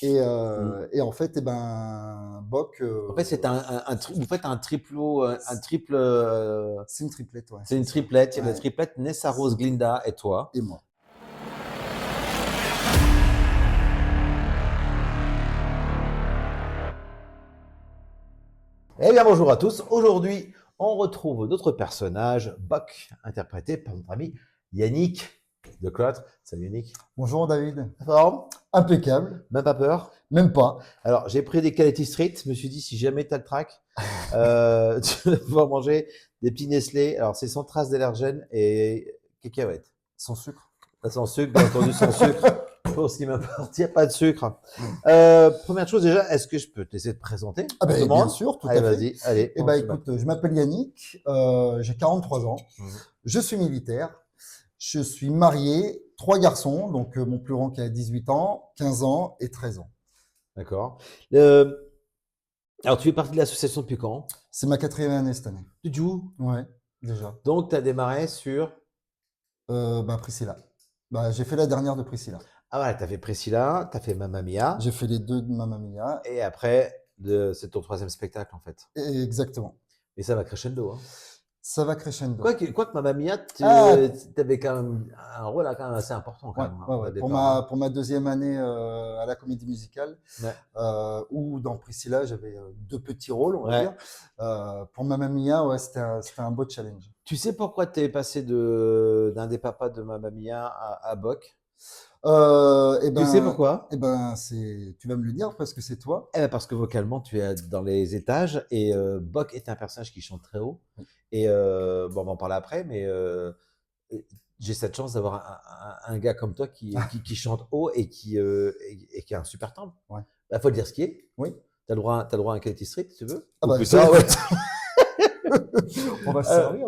Mmh. Et en fait, Bock, En fait, c'est vous faites un triplo, un triple. c'est une triplette, ouais, C'est une c'est ça. triplette. La Ouais, triplette Nessa c'est Rose, une triplette. Glinda et toi. Et moi. Eh bien, bonjour à tous. Aujourd'hui, on retrouve notre personnage, Bock, interprété par notre ami Yannick de Cloître. Salut Yannick. Bonjour David. Forme. Impeccable. Même pas peur. Même pas. Alors, j'ai pris des Quality Street. Je me suis dit, si jamais tu as le track, tu vas pouvoir manger des petits Nestlé. Alors, c'est sans trace d'allergène et cacahuètes. Sans sucre. Sans sucre, bien entendu, sans sucre. Pour ce qui m'importe, il n'y a pas de sucre. Première chose déjà, est-ce que je peux te laisser te présenter? Ah On te ben, bien demande. sûr, tout Allez, à fait. vas-y, allez. Eh ben, écoute, je m'appelle Yannick, j'ai 43 ans, je suis militaire, je suis marié, 3 garçons, donc mon plus grand qui a 18 ans, 15 ans et 13 ans. D'accord. Alors, tu fais partie de l'association depuis quand? C'est ma 4e année cette année. Tu joues. Ouais, déjà. Donc, tu as démarré sur. Priscilla. J'ai fait la dernière de Priscilla. Ah voilà, tu as fait Priscilla, tu as fait Mamma Mia. J'ai fait les 2 de Mamma Mia. Et après, c'est ton 3e spectacle en fait. Exactement. Et ça va crescendo. Hein. Ça va crescendo. Quoique Mamma Mia, tu Ah, avais quand même un rôle là, quand même assez important quand ouais, même, hein, ouais, au ouais. départ. Pour ma 2e année à la Comédie Musicale, Ouais. où dans Priscilla, j'avais 2 petits rôles, on va Ouais. dire. Pour Mamma Mia, ouais, c'était un beau challenge. Tu sais pourquoi tu es passé d'un des papas de Mamma Mia à Bock? Tu sais pourquoi? Tu vas me le dire parce que c'est toi. Eh ben parce que vocalement, tu es dans les étages et Bock est un personnage qui chante très haut. Oui. Et bon, on va en parler après, mais j'ai cette chance d'avoir un gars comme toi qui chante haut et qui a un super timbre. Ouais. Faut le dire ce qui est. Oui. T'as le droit à un Quality Street si tu veux. Ah Ou bah, plus tard, ouais. on va se servir.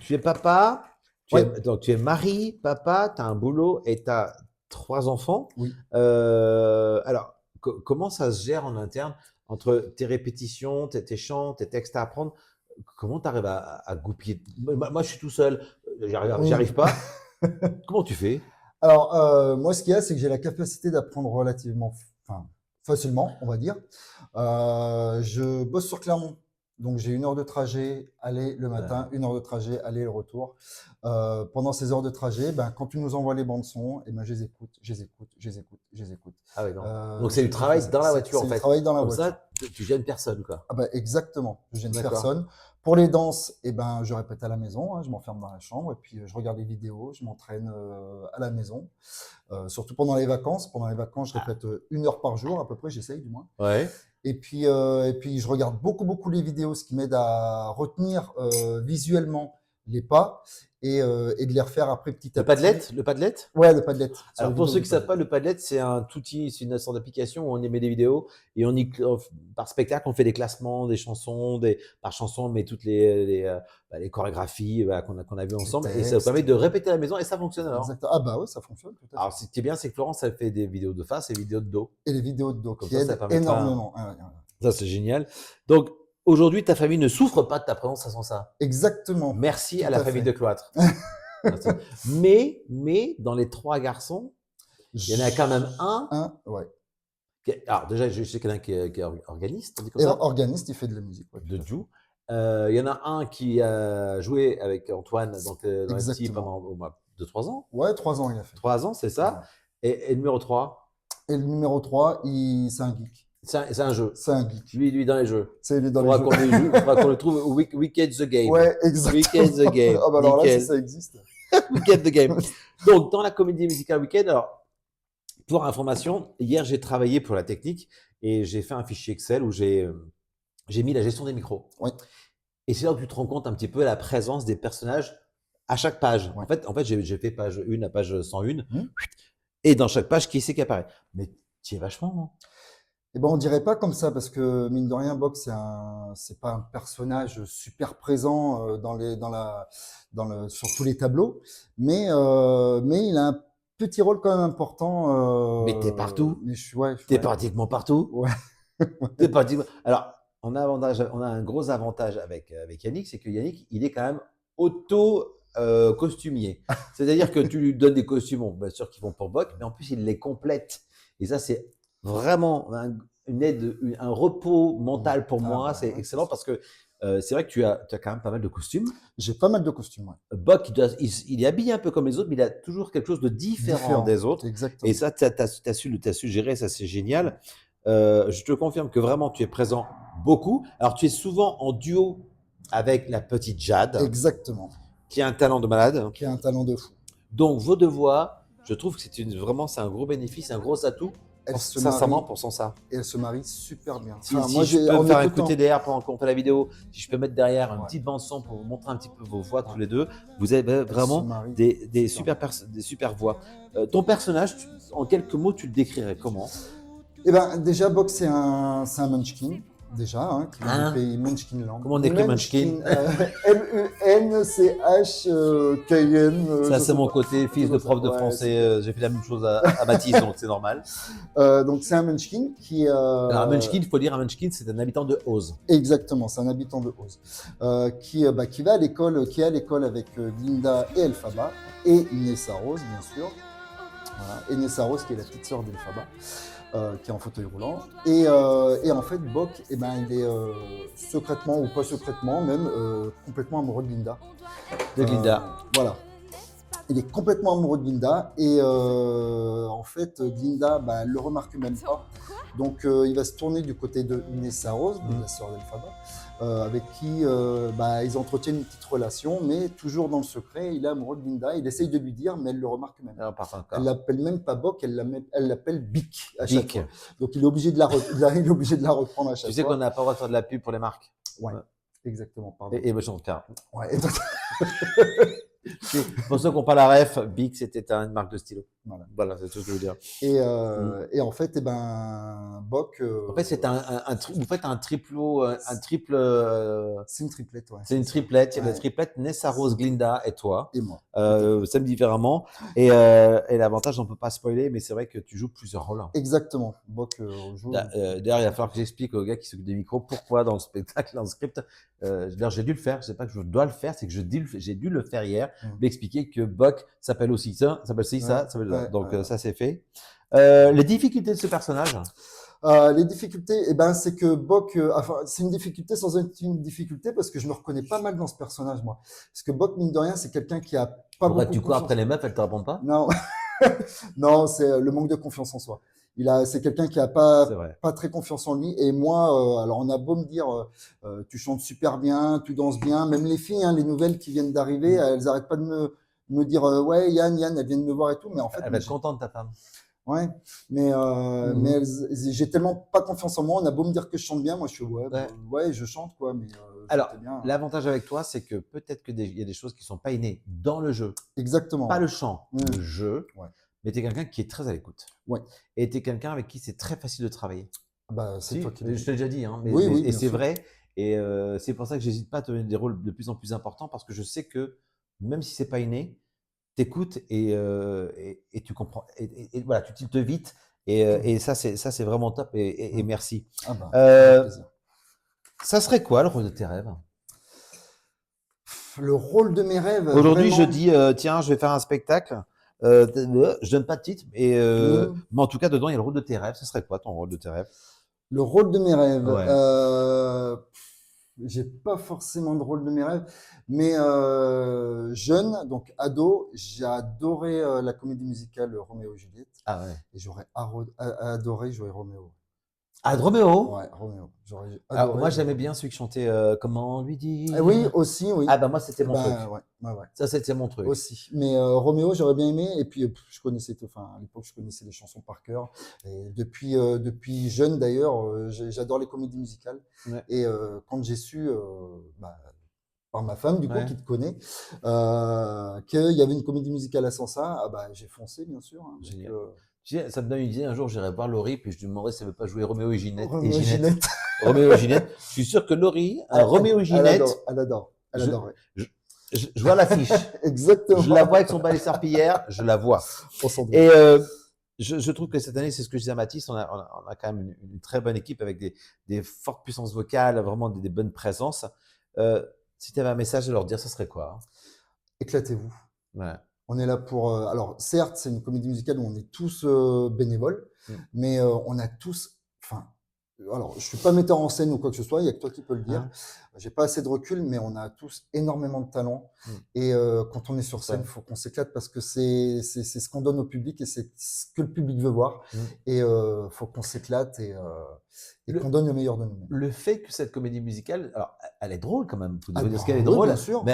Tu es papa, Ouais. donc tu es mari, papa, tu as un boulot et tu as 3 enfants. Oui. Alors, comment ça se gère en interne entre tes répétitions, tes chants, tes textes à apprendre? Comment tu arrives à goupiller? Moi, je suis tout seul, j'y arrive pas. Comment tu fais? Alors, moi, ce qu'il y a, c'est que j'ai la capacité d'apprendre facilement, on va dire. Je bosse sur Clermont. Donc, j'ai 1 heure de trajet, aller le matin, 1 heure de trajet, aller le retour. Pendant ces heures de trajet, quand tu nous envoies les bandes son, je les écoute. Ah oui, non. Donc, c'est du travail dans la voiture, en fait. C'est du travail dans la Comme voiture. ça, tu gênes personne, quoi. Ah exactement, je gêne D'accord. personne. Pour les danses, je répète à la maison, hein, je m'enferme dans la chambre et puis je regarde des vidéos, je m'entraîne à la maison. Surtout pendant les vacances. Pendant les vacances, je répète 1 heure par jour à peu près, j'essaye du moins. Ouais. Et puis je regarde beaucoup les vidéos, ce qui m'aide à retenir visuellement les pas et de les refaire après petit à petit. Le Padlet? Ouais, le Padlet. Alors pour ceux qui ne savent pas, le Padlet, c'est un outil, c'est une sorte d'application où on y met des vidéos et par spectacle, on fait des classements des chansons, par chanson, on met toutes les chorégraphies qu'on a vues ensemble et ça vous permet de répéter à la maison et ça fonctionne alors. Exactement. Ah bah ouais, ça fonctionne tout à fait. Alors ce qui est bien, c'est que Florence, elle fait des vidéos de face et des vidéos de dos. Et les vidéos de dos Comme qui ça aident permettra- énormément. Ah ouais. Ça, c'est génial. Donc aujourd'hui, ta famille ne souffre pas de ta présence sans ça. Exactement. Merci Tout à la à famille fait. de Cloître. Mais dans les 3 garçons, il y en a quand même un. Ouais. Alors déjà, je sais qu'il y en a un qui est organiste, on dit comme Et ça, organiste, il fait de la musique. Ouais, de Jou. Il y en a un qui a joué avec Antoine dans les petits pendant 2-3 ans. Ouais, 3 ans il a fait. 3 ans, c'est ça. Et le numéro 3? Et le numéro 3, c'est un geek. C'est un jeu. C'est un geek. Lui dans les jeux. C'est lui dans les jeux. Il faudra qu'on le trouve au Wicked the Game. Ouais, exactement. Wicked the Game. Ah bah alors là, si ça existe. Wicked the Game. Donc, dans la comédie musicale Wicked, alors, pour information, hier, j'ai travaillé pour la technique et j'ai fait un fichier Excel où j'ai mis la gestion des micros. Ouais. Et c'est là où tu te rends compte un petit peu la présence des personnages à chaque page. Ouais. En fait, j'ai fait page 1 à page 101. Et dans chaque page, qui c'est qui apparaît? Mais tu es vachement, non? Eh ben, on dirait pas comme ça parce que mine de rien, Bock, c'est pas un personnage super présent sur tous les tableaux, mais il a un petit rôle quand même important. Mais t'es partout. Mais T'es pratiquement partout. Ouais. T'es pratiquement. Alors, on a un gros avantage avec Yannick, c'est que Yannick, il est quand même costumier. C'est-à-dire que tu lui donnes des costumes, bon, bien sûr, qui vont pour Bock, mais en plus, il les complète. Et ça, c'est vraiment une aide, un repos mental pour moi. bah, C'est ouais, excellent parce que c'est vrai que tu as quand même pas mal de costumes. J'ai pas mal de costumes, ouais. Bock, il est habillé un peu comme les autres, mais il a toujours quelque chose de différent des autres. Exactement. Et ça, tu as su gérer, ça, c'est génial. Je te confirme que vraiment, tu es présent beaucoup. Alors, tu es souvent en duo avec la petite Jade, Exactement. qui a un talent de malade. Qui a un talent de fou. Donc, vos deux voix, je trouve que vraiment, c'est un gros bénéfice, un gros atout, Elle se sincèrement, marie pour son ça. et elle se marie super bien. Si, Enfin, si moi, je j'ai peux en me faire un écoutant. côté derrière pendant qu'on fait la vidéo, si je peux mettre derrière une Ouais. petite bande son pour vous montrer un petit peu vos voix tous Ouais. les deux, vous avez Elle se vraiment marie des super bien. super voix. Ton personnage, en quelques mots, tu le décrirais comment? Eh ben, déjà, Bock, c'est un Munchkin, déjà, hein, qui vient du Hein? pays Munchkinland. Comment on écrit Munchkin? Munchkin, Ça, je c'est sais mon pas. côté fils de prof de Ouais, français. J'ai fait la même chose à Mathis, donc c'est normal. donc, c'est un Munchkin qui. Alors, un Munchkin, il faut dire, un Munchkin, c'est un habitant de Oz. Exactement, c'est un habitant de Oz. Qui va à l'école, qui est à l'école avec Glinda et Elphaba, et Nessa Rose, bien sûr. Voilà. Et Nessa Rose, qui est la petite sœur d'Elphaba. Qui est en fauteuil roulant. Et en fait, Bock, eh ben, il est secrètement, ou pas secrètement, même complètement amoureux de Glinda. De Glinda. Voilà. Il est complètement amoureux de Glinda. Et en fait, Glinda, bah, elle le remarque même pas. Donc, il va se tourner du côté de Nessa Rose, de la sœur d'Elphaba, avec qui ils entretiennent une petite relation, mais toujours dans le secret. Il est amoureux de Glinda. Il essaye de lui dire, mais elle le remarque même pas. Alors, par contre, Elle l'appelle même pas Bock, elle l'appelle Bic à chaque Bic. fois. Donc il est obligé de il est obligé de la reprendre à chaque Tu sais qu'on fois. n'a pas le droit de faire de la pub pour les marques. Ouais, exactement, pardon. Et moi, j'en tiens. Ouais, et donc, Pour ceux qui n'ont pas la ref, Bic, c'était une marque de stylo. voilà. C'est tout ce que je veux dire. Et en fait, eh ben, Bock. En fait, c'est vous faites un triple. C'est une triplette, ouais. C'est une triplette. Ouais. La triplette Nessa Rose, Glinda et toi. Et moi. Ça me différemment. Et l'avantage, on ne peut pas spoiler, mais c'est vrai que tu joues plusieurs rôles. Exactement. Bock joue. D'ailleurs, il va falloir que j'explique aux gars qui s'occupent des micros pourquoi dans le spectacle, dans le script. D'ailleurs, j'ai dû le faire. Je sais pas que je dois le faire, c'est que j'ai dû le faire hier. M'expliquer que Bock s'appelle aussi ça, s'appelle ci, ça, s'appelle ça. Donc ça, c'est fait. Les difficultés de ce personnage. Les difficultés, eh ben, c'est que Bock, c'est une difficulté sans être une difficulté parce que je me reconnais pas mal dans ce personnage, moi. Parce que Bock, mine de rien, c'est quelqu'un qui a pas Pourquoi beaucoup tu de cours confiance. après les meufs, elles te répondent pas? Non, non, c'est le manque de confiance en soi. C'est quelqu'un qui a pas très confiance en lui. Et moi, alors on a beau me dire, tu chantes super bien, tu danses bien, même les filles, hein, les nouvelles qui viennent d'arriver, elles arrêtent pas de me dire, ouais, Yann, elles viennent me voir et tout, mais en fait, Elle va être contente, ta femme. ouais, mais j'ai tellement pas confiance en moi. On a beau me dire que je chante bien, moi je suis ouais, je chante quoi. Mais alors, bien. l'avantage avec toi, c'est que peut-être qu'il y a des choses qui sont pas innées dans le jeu. Exactement. Pas le chant, le jeu. Ouais. Mais tu es quelqu'un qui est très à l'écoute. Ouais. Et tu es quelqu'un avec qui c'est très facile de travailler. Bah, c'est toi qui. Je t'ai déjà dit, hein, oui, et c'est sûr. vrai. Et c'est pour ça que j'hésite pas à te donner des rôles de plus en plus importants parce que je sais que même si c'est pas inné, t'écoutes et tu comprends. Et voilà, tu tiltes vite. Et ça, c'est vraiment top. Et merci. Ah bah, plaisir. Ça serait quoi le rôle de tes rêves? Le rôle de mes rêves. Aujourd'hui, vraiment... je dis, tiens, je vais faire un spectacle. Je donne pas de titre, mais en tout cas, dedans, il y a le rôle de tes rêves. Ce serait quoi ton rôle de tes rêves? Le rôle de mes rêves. Ouais. J'ai pas forcément de rôle de mes rêves, mais jeune, donc ado, j'ai adoré la comédie musicale Roméo et Juliette. Ah ouais. Et j'aurais adoré jouer Roméo. Ah, Roméo? Ouais, Roméo. J'aurais adoré. Alors, moi, j'aimais bien celui qui chantait Comment lui dire. Oui, aussi, oui. Ah, bah, moi, c'était mon truc. Ouais. Ça, c'était mon truc. Aussi. Mais Roméo, j'aurais bien aimé. Et puis, je connaissais, à l'époque, je connaissais les chansons par cœur. Et depuis jeune, d'ailleurs, j'adore les comédies musicales. Ouais. Et quand j'ai su, par ma femme, du coup, qui te connaît, qu'il y avait une comédie musicale à Sansa, j'ai foncé, bien sûr. Hein, génial. Ça me donne une idée, un jour j'irai voir Laurie, puis je lui demanderai si elle veut pas jouer Roméo et Ginette. Roméo et Ginette. Je suis sûr que Laurie, Roméo et Ginette. Elle adore. Je vois l'affiche. Exactement. Je la vois avec son balai serpillière, je la vois. Et je trouve que cette année, c'est ce que je disais à Mathis, on a quand même une très bonne équipe avec des fortes puissances vocales, vraiment des bonnes présences. Si tu avais un message à leur dire, ce serait quoi? éclatez-vous. Ouais. On est là pour. Alors, certes, c'est une comédie musicale où on est tous bénévoles, Mmh. mais on a tous. Enfin, alors, je suis pas metteur en scène ou quoi que ce soit, il y a que toi qui peux le dire. Hein? J'ai pas assez de recul, mais on a tous énormément de talent. Mmh. Et quand on est sur scène, Ouais. il faut qu'on s'éclate parce que c'est ce qu'on donne au public et c'est ce que le public veut voir. Mmh. Et faut qu'on s'éclate et Le qu'on donne le meilleur de nous-mêmes. le fait que cette comédie musicale, alors elle est drôle quand même, faut Ah dire bah ce qu'elle est oui, drôle, bien sûr. mais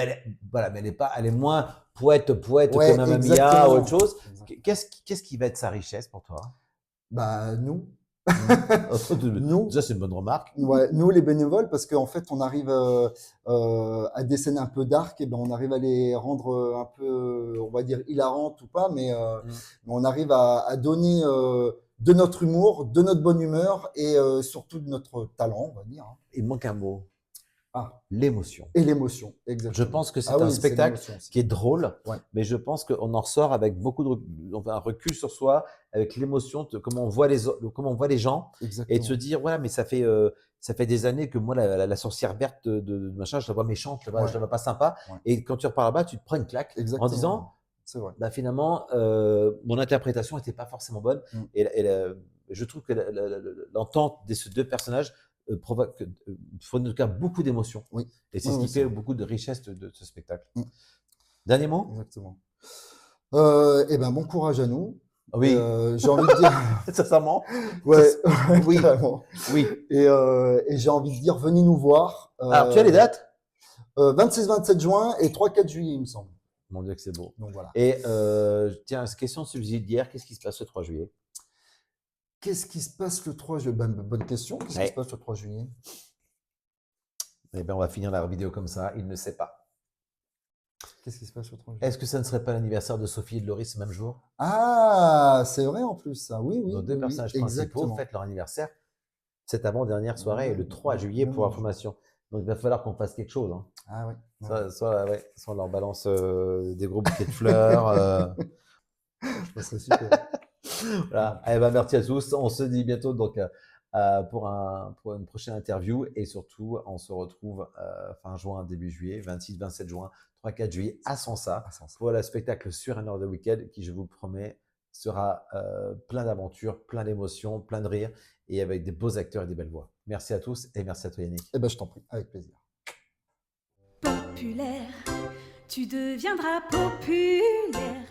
elle est pas, elle est moins poète que Ouais, Mamma Mia exactement. ou autre chose. Exactement. Qu'est-ce qui va être sa richesse pour toi? Bah, nous. Mmh. Nous, Déjà, c'est une bonne remarque. ouais, nous les bénévoles, parce qu'en fait, on arrive à des scènes un peu dark, et ben on arrive à les rendre un peu, on va dire, hilarantes ou pas, Mmh. mais on arrive à donner de notre humour, de notre bonne humeur et surtout de notre talent, on va dire, hein. Il manque un mot, Ah, l'émotion. et l'émotion, Je exactement. pense que Ah c'est un oui, c'est spectacle l'émotion aussi. qui est drôle, Ouais, mais je pense qu'on en ressort avec beaucoup de enfin, un recul sur soi, avec l'émotion de comment on voit les gens et de se exactement. dire: «Voilà, mais ça fait des années que moi la sorcière verte de machin, je la vois méchante, je Ouais, la vois pas sympa» ouais, et quand tu repars là-bas, tu te prends une claque en disant: exactement. C'est vrai. «Bah, finalement, mon interprétation était pas forcément bonne» Mm. et je trouve que l'entente de ces 2 personnages, provoque, en tout cas beaucoup d'émotions Oui, et c'est oui, ce oui, qui c'est fait vrai. beaucoup de richesse de ce spectacle. Mm, Dernier mot? exactement. Eh ben, bon courage à nous. Oui, J'ai envie de dire, sincèrement, ça ouais, s ouais, oui, carrément. oui. Et j'ai envie de dire, venez nous voir. Alors tu as les dates? 26-27 juin et 3-4 juillet, il me semble. Mon Dieu que c'est beau Donc voilà. et tiens, question subsidiaire, qu'est-ce qui se passe le 3 juillet? Qu'est-ce qui se passe le 3 juillet? Bonne question. Qu'est-ce qui se Ouais, passe le 3 juillet? eh ben, on va finir la vidéo comme ça, il ne sait pas. Qu'est-ce qui se passe le 3 juillet? Est-ce que ça ne serait pas l'anniversaire de Sophie et de Laurie ce même jour? Ah, c'est vrai en plus, ça. Oui, Nos oui, 2 oui, oui, personnages principaux exactement. fêtent leur anniversaire cette avant-dernière soirée, le 3 Le juillet pour même jour. information. Donc il va falloir qu'on fasse quelque chose, hein. Ah oui. Ouais. Soit on leur balance, des gros bouquets de fleurs, Ça serait super. voilà. Eh ben, merci à tous. On se dit bientôt donc pour une prochaine interview et surtout on se retrouve fin juin, début juillet, 26-27 juin, 3-4 juillet à Sansa Ah, sans ça. pour le spectacle sur un heure de week-end qui, je vous promets, sera plein d'aventures, plein d'émotions, plein de rires et avec des beaux acteurs et des belles voix. Merci à tous et merci à toi Yannick. Eh ben, je t'en prie, avec plaisir. Populaire, tu deviendras populaire.